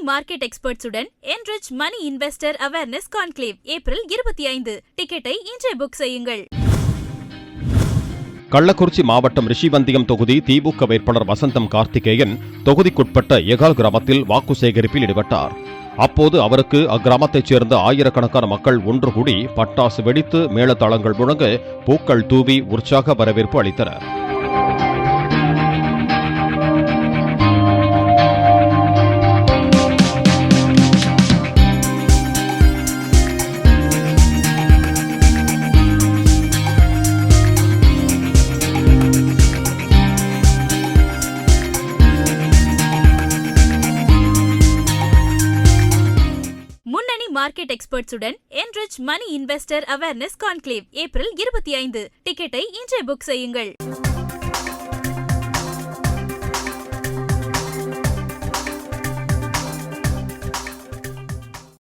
Market எக்ஸ்பர்ட்ஸுடன் enrich money investor awareness conclave April 25. டிக்கெட்டை இன்றே book செய்யுங்கள். கள்ளக்குறிச்சி மாவட்டம் ரிஷிவந்தியம் தொகுதி திமுக வேட்பாளர் வசந்தம் கார்த்திகேயன் தொகுதிக்குட்பட்ட எகால் கிராமத்தில் வாக்கு சேகரிப்பில் ஈடுபட்டார். அப்போது அவருக்கு அக்கிராமத்தைச் சேர்ந்த ஆயிரக்கணக்கான மக்கள் ஒன்று கூடி பட்டாசு வெடித்து மேளதாளங்கள் முழங்க பூக்கள் தூவி உற்சாக வரவேற்பு அளித்தனர். Market எக்ஸ்பர்ட்ஸுடன் enrich money investor awareness conclave April 25. டிக்கெட்டை இன்றே புக் செய்யுங்கள்.